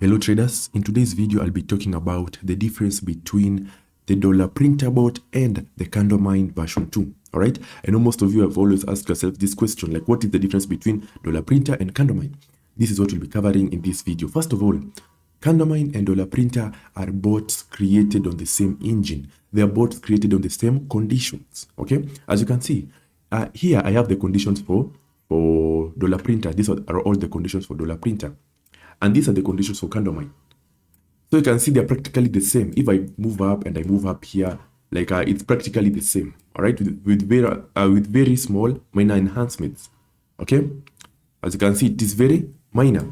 Hello traders, in today's video I'll be talking about the difference between the dollar printer bot and the CandleMine version 2. Alright, I know most of you have always asked yourself this question, like what is the difference between dollar printer and CandleMine? This is what we'll be covering in this video. First of all, CandleMine and dollar printer are bots created on the same engine. They are bots created on the same conditions. Okay, as you can see here I have the conditions for dollar printer. These are all the conditions for dollar printer. And these are the conditions for CandleMine. So you can see they're practically the same. If I move up and I move up here, like it's practically the same. All right, with very small minor enhancements. Okay, as you can see, it is very minor.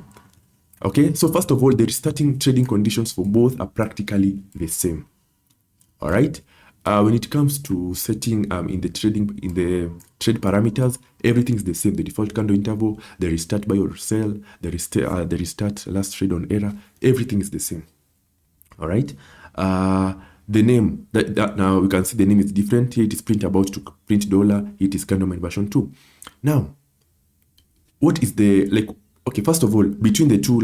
Okay, so first of all, the restarting trading conditions for both are practically the same. All right. When it comes to setting in the trade parameters, everything's the same. The default candle interval, the restart buy or sell, the restart last trade on error, everything is the same. All right. The name that now we can see the name is different. Here it is print about to print dollar. It is CandleMine version 2. Now, what is the okay? First of all, between the two,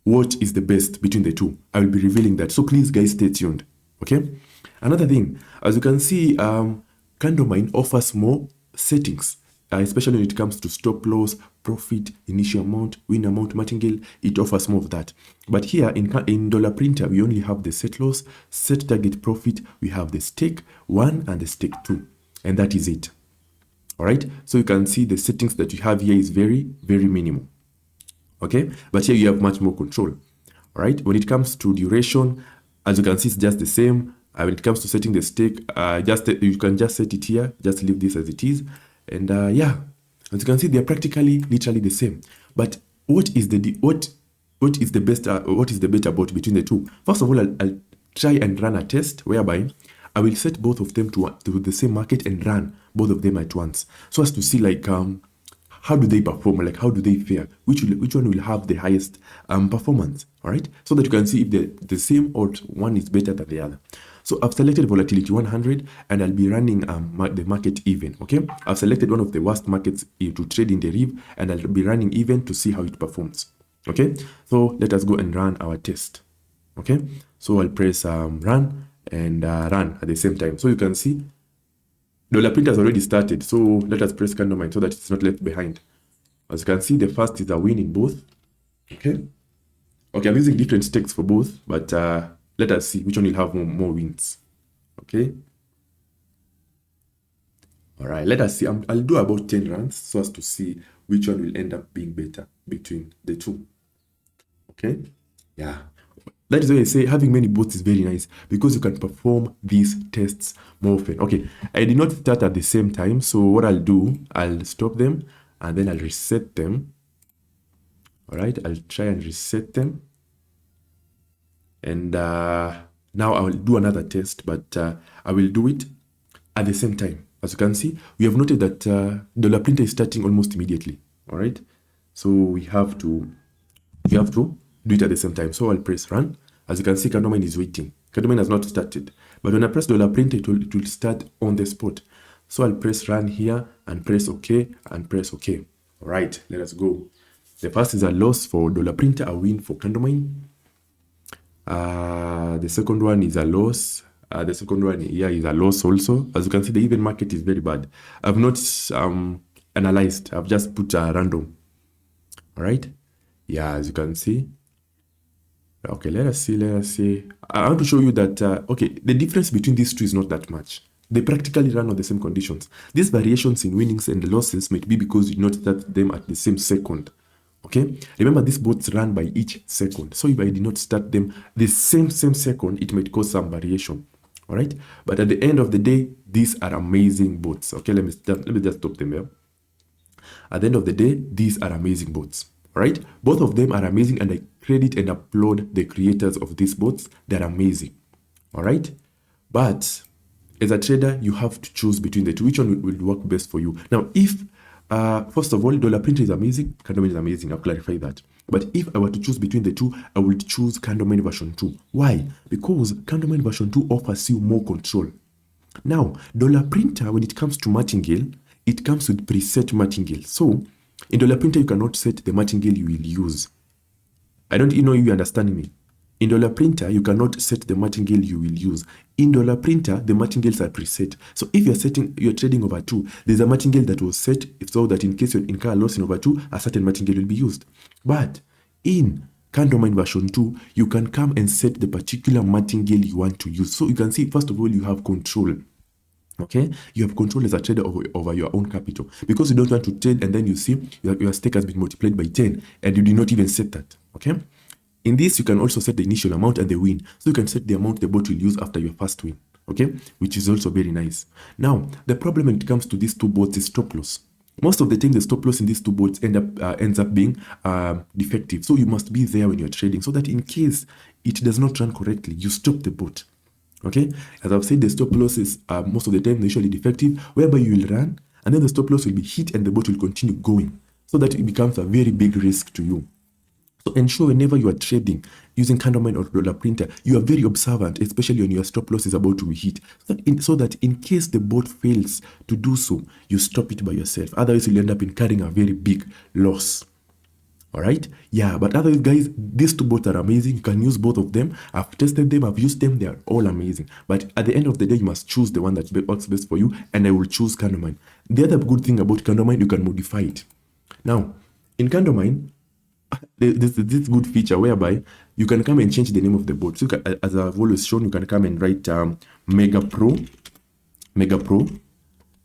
what is the best between the two? I will be revealing that. So please, guys, stay tuned. Okay. Another thing, as you can see, CandleMine offers more settings, especially when it comes to stop loss, profit, initial amount, win amount, martingale. It offers more of that. But here in dollar printer, we only have the set loss, set target profit. We have the stake 1 and the stake 2, and that is it. All right. So you can see the settings that you have here is very, very minimal. Okay, but here you have much more control. All right. When it comes to duration, as you can see, it's just the same. When it comes to setting the stake, you can just set it here. Just leave this as it is, and yeah, as you can see, they're practically, literally the same. But what is the better bot between the two? First of all, I'll try and run a test whereby I will set both of them to the same market and run both of them at once, so as to see how do they perform, how do they fare, which one will have the highest performance. All right, so that you can see if they're the same or one is better than the other. So I've selected volatility 100 and I'll be running the market even. Okay, I've selected one of the worst markets to trade in Deriv and I'll be running even to see how it performs. Okay, so let us go and run our test. Okay, so I'll press run and run at the same time. So you can see dollar printer has already started. So let us press CandleMine so that it's not left behind. As you can see, the first is a win in both. Okay, I'm using different stakes for both, but let us see which one will have more wins. Okay. All right, let us see. I'll do about 10 runs so as to see which one will end up being better between the two. Okay. Yeah. That is why I say having many bots is very nice, because you can perform these tests more often. Okay, I did not start at the same time. So what I'll do, I'll stop them and then I'll reset them. All right, I'll try and reset them. And now I will do another test, but I will do it at the same time. As you can see, we have noted that dollar printer is starting almost immediately. All right, so we have to do it at the same time. So I'll press run. As you can see, CandleMine is waiting. CandleMine has not started, but when I press dollar printer, it will start on the spot. So I'll press run here and press OK and press OK. All right, let us go. The first is a loss for dollar printer, a win for CandleMine. The second one is a loss. The second one here is a loss also. As you can see, the even market is very bad. I've not analyzed. I've just put a random. All right. Yeah, as you can see. Okay, let us see. I want to show you that, okay, the difference between these two is not that much. They practically run on the same conditions. These variations in winnings and losses might be because you did not start them at the same second. Okay, remember these bots run by each second. So if I did not start them the same second, it might cause some variation. All right, but at the end of the day, these are amazing bots. Okay, let me just stop them here. At the end of the day, these are amazing bots. All right, both of them are amazing, and I credit and applaud the creators of these bots. They're amazing. All right, but as a trader, you have to choose between the two. Which one will work best for you? Now, if first of all, dollar printer is amazing, CandleMine is amazing. I'll clarify that. But if I were to choose between the two, I would choose CandleMine version 2. Why? Because CandleMine version 2 offers you more control. Now, dollar printer, when it comes to martingale, it comes with preset martingale. So in dollar printer, you cannot set the martingale you will use. I don't know if you understand me. In dollar printer, you cannot set the martingale you will use. In dollar printer, the martingales are preset. So if you're trading over 2, there's a martingale that was set so that in case you incur a loss in over 2, a certain martingale will be used. But in CandleMine version 2, you can come and set the particular martingale you want to use. So you can see, first of all, you have control. Okay, you have control as a trader over your own capital, because you don't want to trade and then you see your stake has been multiplied by 10 and you did not even set that. Okay, in this you can also set the initial amount and the win, so you can set the amount the bot will use after your first win. Okay, which is also very nice. Now the problem when it comes to these two bots is stop loss. Most of the time the stop loss in these two bots ends up being defective, so you must be there when you're trading so that in case it does not run correctly, you stop the bot. Okay, as I've said, the stop losses are most of the time usually defective, whereby you will run and then the stop loss will be hit and the bot will continue going, so that it becomes a very big risk to you. So ensure whenever you are trading using CandleMine or dollar printer, you are very observant, especially when your stop loss is about to be hit, so that in case the bot fails to do so, you stop it by yourself. Otherwise, you'll end up incurring a very big loss. All right, yeah, but otherwise, guys, these two bots are amazing. You can use both of them. I've tested them, I've used them, they are all amazing. But at the end of the day, you must choose the one that works best for you, and I will choose CandleMine. The other good thing about CandleMine, you can modify it. Now, in CandleMine, there's this good feature whereby you can come and change the name of the bot. So as I've always shown, you can come and write Mega Pro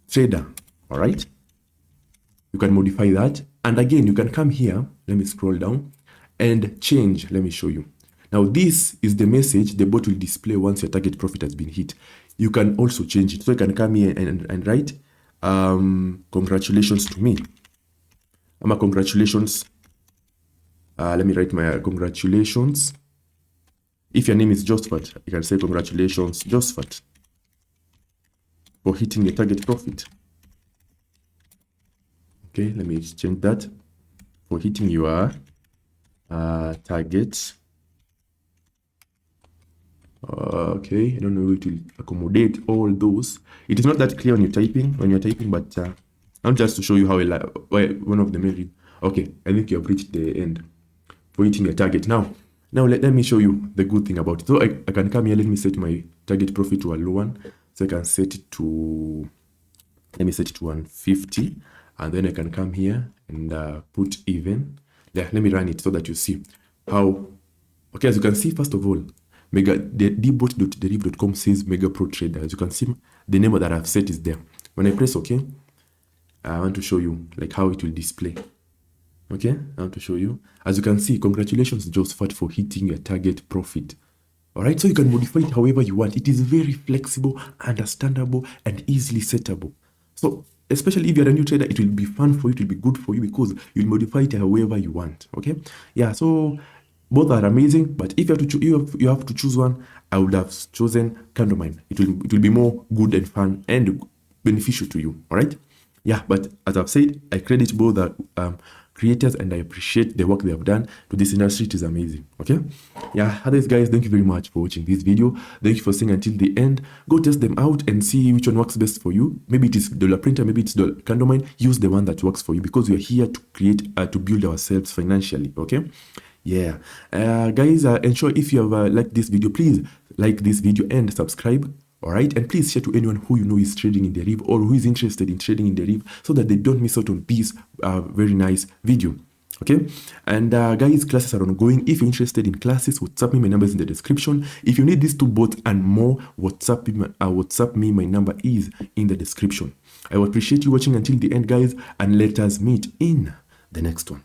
Trader. All right, you can modify that. And again, you can come here, let me scroll down, and change. Let me show you. Now, this is the message the bot will display once your target profit has been hit. You can also change it. So you can come here and write, congratulations to me. Congratulations. Let me write my congratulations. If your name is Josephat, you can say congratulations, Josephat, for hitting your target profit. Okay, let me change that, for hitting your target. Okay, I don't know if it will accommodate all those. It is not that clear when you're typing, but I'm just to show you how one of the main. Okay, I think you have reached the end for hitting your target. Now let me show you the good thing about it. So I can come here, let me set my target profit to a low one. So I can set it to, let me set it to 150. And then I can come here and put even. Let me run it so that you see how. Okay, as you can see, first of all, dbot.deriv.com says Mega Pro Trader. As you can see, the name that I've set is there. When I press OK, I want to show you like how it will display. Okay, I want to show you. As you can see, congratulations, Josephat, for hitting your target profit. All right, so you can modify it however you want. It is very flexible, understandable, and easily settable. So especially if you're a new trader, it will be fun for you, it will be good for you, because you'll modify it however you want. Okay, yeah, so both are amazing, but if you have to choose one, I would have chosen CandleMine. It will be more good and fun and beneficial to you. All right, yeah, but as I've said, I credit both the creators and I appreciate the work they have done to this industry. It is amazing. Okay, yeah, otherwise, guys, thank you very much for watching this video. Thank you for staying until the end. Go test them out and see which one works best for you. Maybe it is dollar printer, maybe it's CandleMine. Use the one that works for you, because we are here to create to build ourselves financially. Okay, yeah, guys, ensure if you have liked this video, please like this video and subscribe. All right, and please share to anyone who you know is trading in Deriv or who is interested in trading in Deriv, so that they don't miss out on this very nice video. Okay, and guys, classes are ongoing. If you're interested in classes, WhatsApp me, my number is in the description. If you need these two bots and more, WhatsApp me, my number is in the description. I would appreciate you watching until the end, guys, and let us meet in the next one.